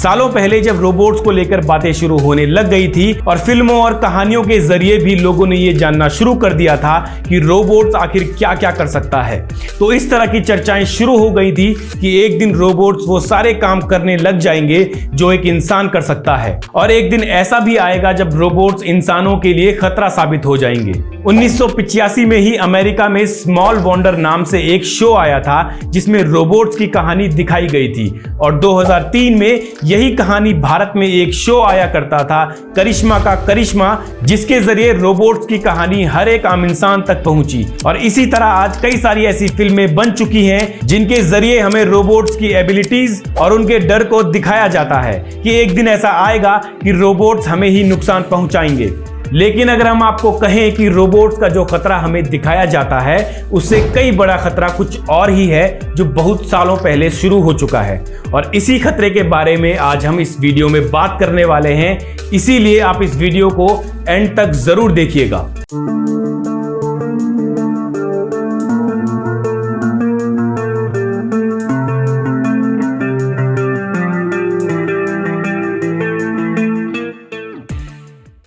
सालों पहले जब रोबोट्स को लेकर बातें शुरू होने लग गई थी और फिल्मों और कहानियों के जरिए भी लोगों ने यह जानना शुरू कर दिया था कि रोबोट्स आखिर क्या क्या कर सकता है, तो इस तरह की चर्चाएं शुरू हो गई थी कि एक दिन रोबोट्स वो सारे काम करने लग जाएंगे जो एक इंसान कर सकता है, और एक दिन ऐसा भी आएगा जब रोबोट्स इंसानों के लिए खतरा साबित हो जाएंगे। 1985 में ही अमेरिका में स्मॉल वंडर नाम से एक शो आया था जिसमें रोबोट्स की कहानी दिखाई गई थी, और 2003 में यही कहानी भारत में एक शो आया करता था, करिश्मा का करिश्मा, जिसके जरिए रोबोट्स की कहानी हर एक आम इंसान तक पहुंची। और इसी तरह आज कई सारी ऐसी फिल्में बन चुकी हैं जिनके जरिए हमें रोबोट्स की एबिलिटीज और उनके डर को दिखाया जाता है कि एक दिन ऐसा आएगा कि रोबोट्स हमें ही नुकसान पहुंचाएंगे। लेकिन अगर हम आपको कहें कि रोबोट्स का जो खतरा हमें दिखाया जाता है उससे कई बड़ा खतरा कुछ और ही है जो बहुत सालों पहले शुरू हो चुका है, और इसी खतरे के बारे में आज हम इस वीडियो में बात करने वाले हैं। इसीलिए आप इस वीडियो को एंड तक जरूर देखिएगा।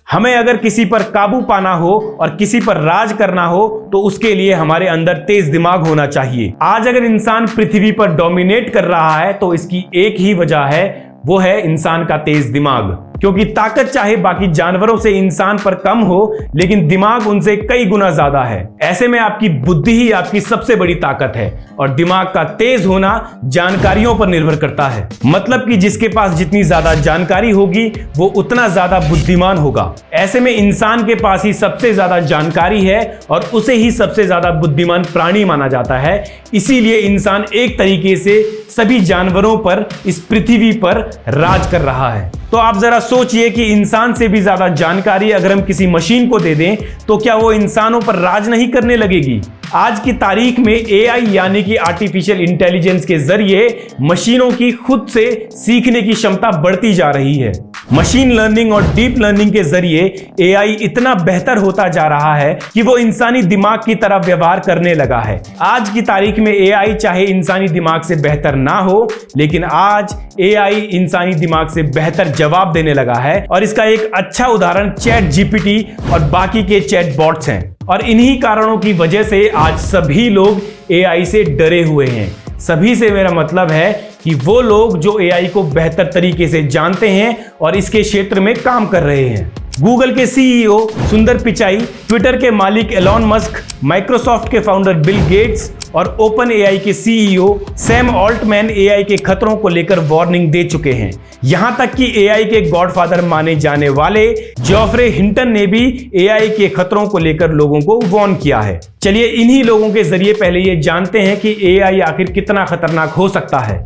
हमें अगर किसी पर काबू पाना हो और किसी पर राज करना हो तो उसके लिए हमारे अंदर तेज दिमाग होना चाहिए। आज अगर इंसान पृथ्वी पर डोमिनेट कर रहा है तो इसकी एक ही वजह है, वो है इंसान का तेज दिमाग। क्योंकि ताकत चाहे बाकी जानवरों से इंसान पर कम हो, लेकिन दिमाग उनसे कई गुना ज्यादा है। ऐसे में आपकी बुद्धि ही आपकी सबसे बड़ी ताकत है, और दिमाग का तेज होना जानकारियों पर निर्भर करता है। मतलब कि जिसके पास जितनी ज्यादा जानकारी होगी वो उतना ज्यादा बुद्धिमान होगा। ऐसे में इंसान के पास ही सबसे ज्यादा जानकारी है और उसे ही सबसे ज्यादा बुद्धिमान प्राणी माना जाता है। इसीलिए इंसान एक तरीके से सभी जानवरों पर इस पृथ्वी पर राज कर रहा है। तो आप जरा सोचिए कि इंसान से भी ज्यादा जानकारी अगर हम किसी मशीन को दे दें तो क्या वो इंसानों पर राज नहीं करने लगेगी? आज की तारीख में एआई यानी कि आर्टिफिशियल इंटेलिजेंस के जरिए मशीनों की खुद से सीखने की क्षमता बढ़ती जा रही है। मशीन लर्निंग और डीप लर्निंग के जरिए एआई इतना बेहतर होता जा रहा है कि वो इंसानी दिमाग की तरह व्यवहार करने लगा है। आज की तारीख में एआई चाहे इंसानी दिमाग से बेहतर ना हो, लेकिन आज एआई इंसानी दिमाग से बेहतर जवाब देने लगा है, और इसका एक अच्छा उदाहरण चैट जीपीटी और बाकी के चैट बॉट्स हैं। और इन्हीं कारणों की वजह से आज सभी लोग एआई से डरे हुए हैं। सभी से मेरा मतलब है कि वो लोग जो एआई को बेहतर तरीके से जानते हैं और इसके क्षेत्र में काम कर रहे हैं। गूगल के सीईओ सुंदर पिचाई, ट्विटर के मालिक एलॉन मस्क, माइक्रोसॉफ्ट के फाउंडर बिल गेट्स और ओपन एआई के सीईओ सैम ऑल्टमैन एआई के खतरों को लेकर वार्निंग दे चुके हैं। यहां तक कि एआई के गॉडफादर माने जाने वाले जॉफ्रे हिंटन ने भी एआई के खतरों को लेकर लोगों को वार्न किया है। चलिए इन्हीं लोगों के जरिए पहले ये जानते हैं कि एआई आखिर कितना खतरनाक हो सकता है।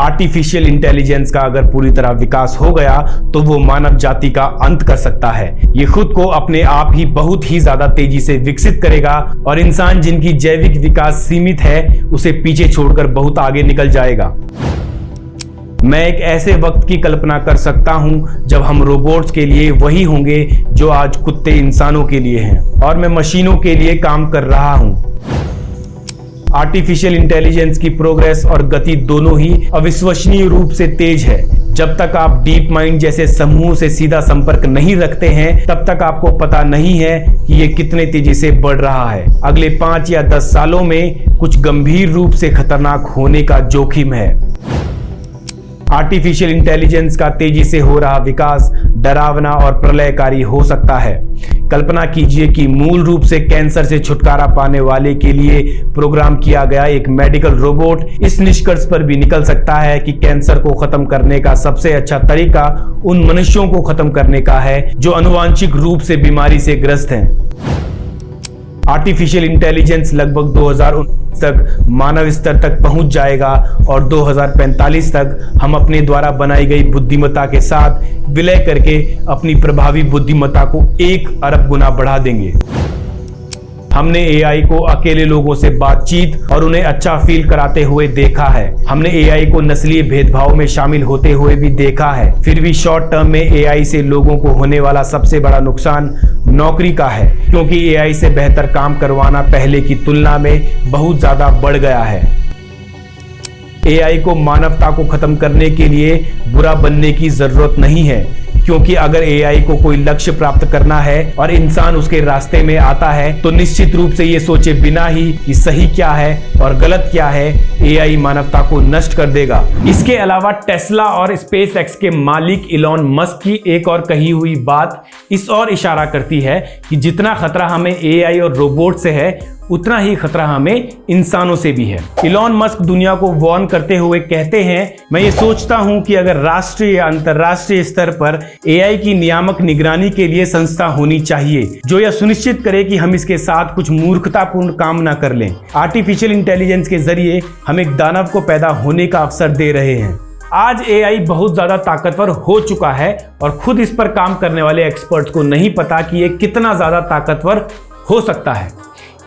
आर्टिफिशियल इंटेलिजेंस का अगर पूरी तरह विकास हो गया तो वो मानव जाति का अंत कर सकता है। ये खुद को अपने आप ही बहुत ही ज्यादा तेजी से विकसित करेगा, और इंसान जिनकी जैविक विकास सीमित है उसे पीछे छोड़कर बहुत आगे निकल जाएगा। मैं एक ऐसे वक्त की कल्पना कर सकता हूं जब हम रोबोट्स के लिए वही होंगे जो आज कुत्ते इंसानों के लिए हैं, और मैं मशीनों के लिए काम कर रहा हूं। आर्टिफिशियल इंटेलिजेंस की प्रोग्रेस और गति दोनों ही अविश्वसनीय रूप से तेज है। जब तक आप डीप माइंड जैसे समूह से सीधा संपर्क नहीं रखते हैं तब तक आपको पता नहीं है कि ये कितने तेजी से बढ़ रहा है। अगले 5 या 10 सालों में कुछ गंभीर रूप से खतरनाक होने का जोखिम है। आर्टिफिशियल इंटेलिजेंस का तेजी से हो रहा विकास डरावना और प्रलयकारी हो सकता है। कल्पना कीजिए कि मूल रूप से कैंसर से छुटकारा पाने वाले के लिए प्रोग्राम किया गया एक मेडिकल रोबोट इस निष्कर्ष पर भी निकल सकता है कि कैंसर को खत्म करने का सबसे अच्छा तरीका उन मनुष्यों को खत्म करने का है जो आनुवांशिक रूप से बीमारी से ग्रस्त हैं। आर्टिफिशियल इंटेलिजेंस लगभग 2019 तक मानव स्तर तक पहुंच जाएगा, और 2045 तक हम अपने द्वारा बनाई गई बुद्धिमत्ता के साथ विलय करके अपनी प्रभावी बुद्धिमत्ता को 1 अरब गुना बढ़ा देंगे। हमने एआई को अकेले लोगों से बातचीत और उन्हें अच्छा फील कराते हुए देखा है। हमने एआई को नस्लीय भेदभाव में शामिल होते हुए भी देखा है। फिर भी शॉर्ट टर्म में एआई से लोगों को होने वाला सबसे बड़ा नुकसान नौकरी का है, क्योंकि एआई से बेहतर काम करवाना पहले की तुलना में बहुत ज्यादा बढ़ गया है। एआई को मानवता को खत्म करने के लिए बुरा बनने की जरूरत नहीं है, क्योंकि अगर एआई को कोई लक्ष्य प्राप्त करना है और इंसान उसके रास्ते में आता है तो निश्चित रूप से ये सोचे बिना ही कि सही क्या है और गलत क्या है, एआई मानवता को नष्ट कर देगा। इसके अलावा टेस्ला और स्पेस एक्स के मालिक इलॉन मस्क की एक और कही हुई बात इस ओर इशारा करती है कि जितना खतरा हमें एआई और रोबोट से है उतना ही खतरा हमें इंसानों से भी है। इलॉन मस्क दुनिया को वार्न करते हुए कहते हैं, मैं ये सोचता हूं कि अगर राष्ट्रीय या अंतर्राष्ट्रीय स्तर पर एआई की नियामक निगरानी के लिए संस्था होनी चाहिए जो यह सुनिश्चित करे कि हम इसके साथ कुछ मूर्खतापूर्ण काम ना कर लें। आर्टिफिशियल इंटेलिजेंस के जरिए हम एक दानव को पैदा होने का अवसर दे रहे हैं। आज एआई बहुत ज्यादा ताकतवर हो चुका है और खुद इस पर काम करने वाले एक्सपर्ट्स को नहीं पता कि ये कितना ज्यादा ताकतवर हो सकता है,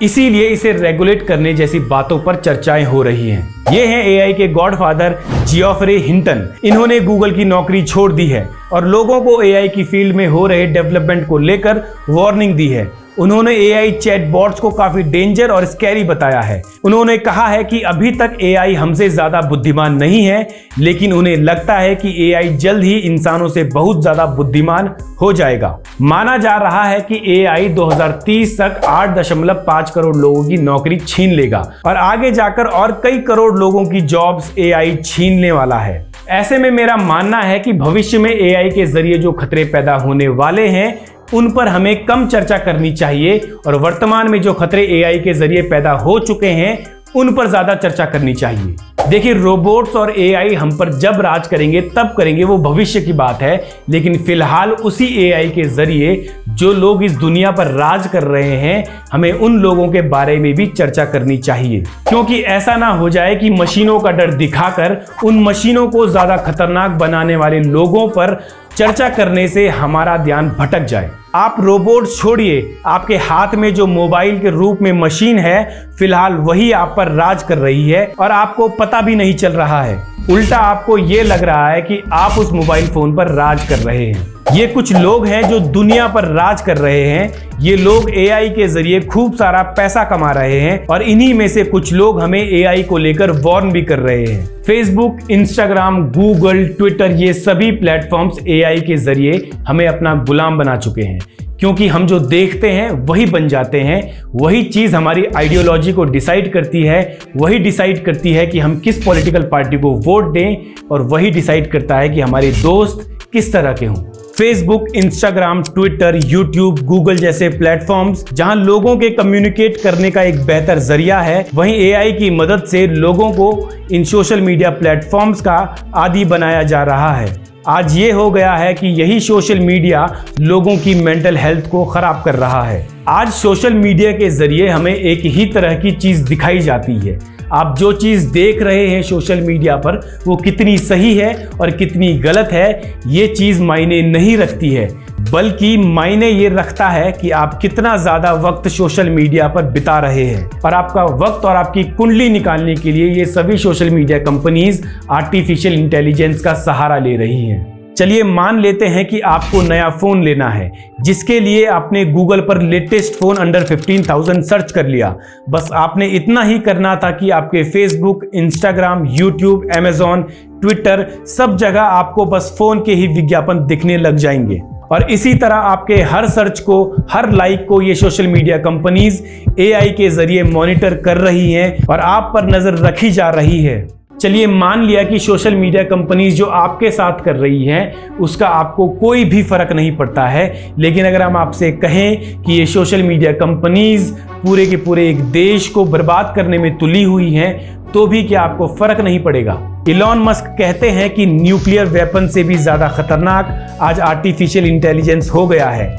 इसीलिए इसे रेगुलेट करने जैसी बातों पर चर्चाएं हो रही हैं। ये हैं एआई के गॉडफादर जियोफ्रे हिंटन। इन्होंने गूगल की नौकरी छोड़ दी है और लोगों को एआई की फील्ड में हो रहे डेवलपमेंट को लेकर वार्निंग दी है। उन्होंने एआई चैटबॉट्स को काफी डेंजर और स्कैरी बताया है। उन्होंने कहा है कि अभी तक एआई हमसे ज्यादा बुद्धिमान नहीं है, लेकिन उन्हें लगता है कि एआई जल्द ही इंसानों से बहुत ज्यादा बुद्धिमान हो जाएगा। माना जा रहा है कि एआई 2030 तक 8.5 करोड़ लोगों की नौकरी छीन लेगा और आगे जाकर और कई करोड़ लोगों की जॉब्स एआई छीनने वाला है। ऐसे में मेरा मानना है कि भविष्य में एआई के जरिए जो खतरे पैदा होने वाले हैं उन पर हमें कम चर्चा करनी चाहिए और वर्तमान में जो खतरे एआई के जरिए पैदा हो चुके हैं उन पर ज्यादा चर्चा करनी चाहिए। देखिए, रोबोट्स और एआई हम पर जब राज करेंगे तब करेंगे, वो भविष्य की बात है, लेकिन फिलहाल उसी एआई के जरिए जो लोग इस दुनिया पर राज कर रहे हैं हमें उन लोगों के बारे में भी चर्चा करनी चाहिए, क्योंकि ऐसा ना हो जाए कि मशीनों का डर दिखाकर उन मशीनों को ज्यादा खतरनाक बनाने वाले लोगों पर चर्चा करने से हमारा ध्यान भटक जाए। आप रोबोट छोड़िए, आपके हाथ में जो मोबाइल के रूप में मशीन है फिलहाल वही आप पर राज कर रही है और आपको पता भी नहीं चल रहा है। उल्टा आपको ये लग रहा है कि आप उस मोबाइल फोन पर राज कर रहे हैं। ये कुछ लोग हैं जो दुनिया पर राज कर रहे हैं। ये लोग एआई के जरिए खूब सारा पैसा कमा रहे हैं और इन्हीं में से कुछ लोग हमें एआई को लेकर वार्न भी कर रहे हैं। फेसबुक, इंस्टाग्राम, गूगल, ट्विटर, ये सभी प्लेटफॉर्म्स एआई के जरिए हमें अपना गुलाम बना चुके हैं, क्योंकि हम जो देखते हैं वही बन जाते हैं। वही चीज हमारी आइडियोलॉजी को डिसाइड करती है, वही डिसाइड करती है कि हम किस पॉलिटिकल पार्टी को वोट दें और वही डिसाइड करता है कि हमारे दोस्त किस तरह के हों। Facebook, Instagram, Twitter, YouTube, Google जैसे प्लेटफॉर्म्स जहां लोगों के कम्युनिकेट करने का एक बेहतर जरिया है, वहीं एआई की मदद से लोगों को इन सोशल मीडिया प्लेटफॉर्म्स का आदी बनाया जा रहा है। आज ये हो गया है कि यही सोशल मीडिया लोगों की मेंटल हेल्थ को खराब कर रहा है। आज सोशल मीडिया के जरिए हमें एक ही तरह की चीज दिखाई जाती है। आप जो चीज देख रहे हैं सोशल मीडिया पर वो कितनी सही है और कितनी गलत है ये चीज मायने नहीं रखती है, बल्कि मायने ये रखता है कि आप कितना ज्यादा वक्त सोशल मीडिया पर बिता रहे हैं। और आपका वक्त और आपकी कुंडली निकालने के लिए ये सभी social media companies artificial intelligence का सहारा ले रही हैं। चलिए मान लेते हैं कि आपको नया फोन लेना है, जिसके लिए आपने गूगल पर लेटेस्ट फोन अंडर 15,000 सर्च कर लिया। बस आपने इतना ही करना था कि आपके Facebook, Instagram, YouTube, Amazon, Twitter सब जगह आपको बस फोन के ही विज्ञापन दिखने लग जाएंगे। और इसी तरह आपके हर सर्च को, हर लाइक को ये सोशल मीडिया कंपनीज एआई के जरिए मॉनिटर कर रही हैं और आप पर नजर रखी जा रही है। चलिए मान लिया कि सोशल मीडिया कंपनीज जो आपके साथ कर रही हैं उसका आपको कोई भी फर्क नहीं पड़ता है, लेकिन अगर हम आपसे कहें कि ये सोशल मीडिया कंपनीज पूरे के पूरे एक देश को बर्बाद करने में तुली हुई हैं तो भी क्या आपको फर्क नहीं पड़ेगा? इलॉन मस्क कहते हैं कि न्यूक्लियर वेपन से भी ज्यादा खतरनाक आज आर्टिफिशियल इंटेलिजेंस हो गया है।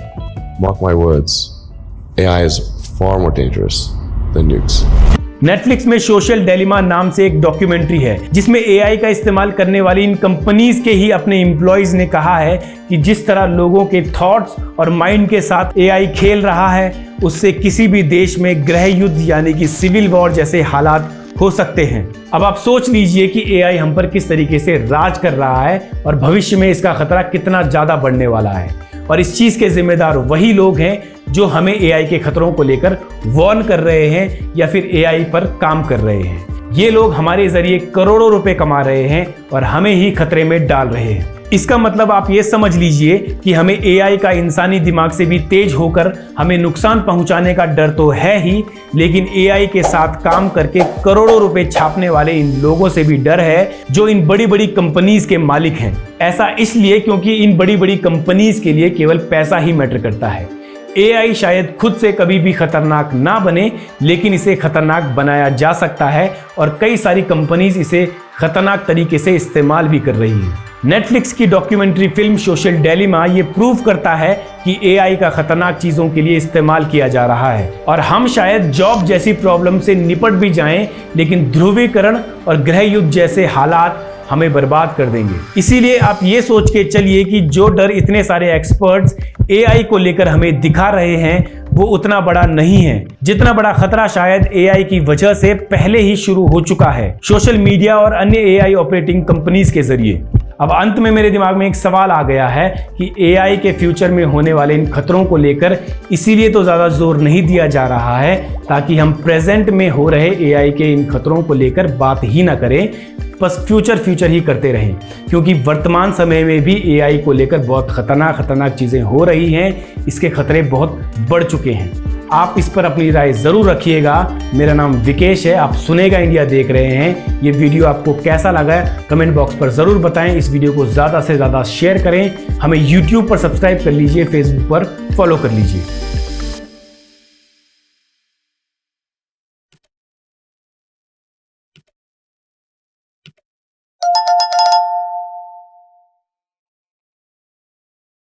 Mark my words, AI is far more dangerous than nukes. Netflix में सोशल डिलेमा नाम से एक डॉक्यूमेंट्री है जिसमें एआई का इस्तेमाल करने वाली इन कंपनीज के ही अपने एम्प्लॉयज ने कहा है कि जिस तरह लोगों के थॉट्स और माइंड के साथ एआई खेल रहा है उससे किसी भी देश में गृह युद्ध यानी कि सिविल वॉर जैसे हालात हो सकते हैं। अब आप सोच लीजिए कि एआई हम पर किस तरीके से राज कर रहा है और भविष्य में इसका खतरा कितना ज्यादा बढ़ने वाला है। और इस चीज के जिम्मेदार वही लोग हैं जो हमें एआई के खतरों को लेकर वार्न कर रहे हैं या फिर एआई पर काम कर रहे हैं। ये लोग हमारे जरिए करोड़ों रुपए कमा रहे हैं और हमें ही खतरे में डाल रहे हैं। इसका मतलब आप ये समझ लीजिए कि हमें एआई का इंसानी दिमाग से भी तेज होकर हमें नुकसान पहुंचाने का डर तो है ही, लेकिन एआई के साथ काम करके करोड़ों रुपए छापने वाले इन लोगों से भी डर है जो इन बड़ी बड़ी कंपनीज के मालिक हैं। ऐसा इसलिए क्योंकि इन बड़ी बड़ी कंपनीज के लिए केवल पैसा ही मैटर करता है। एआई शायद खुद से कभी भी खतरनाक ना बने, लेकिन इसे खतरनाक बनाया जा सकता है और कई सारी कंपनीज इसे खतरनाक तरीके से इस्तेमाल भी कर रही है। नेटफ्लिक्स की डॉक्यूमेंट्री फिल्म सोशल डिलेमा ये प्रूव करता है कि एआई का खतरनाक चीजों के लिए इस्तेमाल किया जा रहा है और हम शायद जॉब जैसी प्रॉब्लम से निपट भी जाएं, लेकिन ध्रुवीकरण और गृह युद्ध जैसे हालात हमें बर्बाद कर देंगे। इसीलिए आप ये सोच के चलिए कि जो डर इतने सारे एक्सपर्ट्स एआई को लेकर हमें दिखा रहे हैं वो उतना बड़ा नहीं है जितना बड़ा खतरा शायद एआई की वजह से पहले ही शुरू हो चुका है, सोशल मीडिया और अन्य एआई ऑपरेटिंग कंपनीज के जरिए। अब अंत में मेरे दिमाग में एक सवाल आ गया है कि एआई के फ्यूचर में होने वाले इन खतरों को लेकर इसीलिए तो ज़्यादा जोर नहीं दिया जा रहा है ताकि हम प्रेजेंट में हो रहे एआई के इन खतरों को लेकर बात ही ना करें, बस फ्यूचर ही करते रहें, क्योंकि वर्तमान समय में भी एआई को लेकर बहुत खतरनाक चीज़ें हो रही हैं। इसके खतरे बहुत बढ़ चुके हैं। आप इस पर अपनी राय ज़रूर रखिएगा। मेरा नाम विकेश है, आप सुनेगा इंडिया देख रहे हैं। ये वीडियो आपको कैसा लगा कमेंट बॉक्स पर ज़रूर बताएं। इस वीडियो को ज़्यादा से ज़्यादा शेयर करें। हमें यूट्यूब पर सब्सक्राइब कर लीजिए, फेसबुक पर फॉलो कर लीजिए।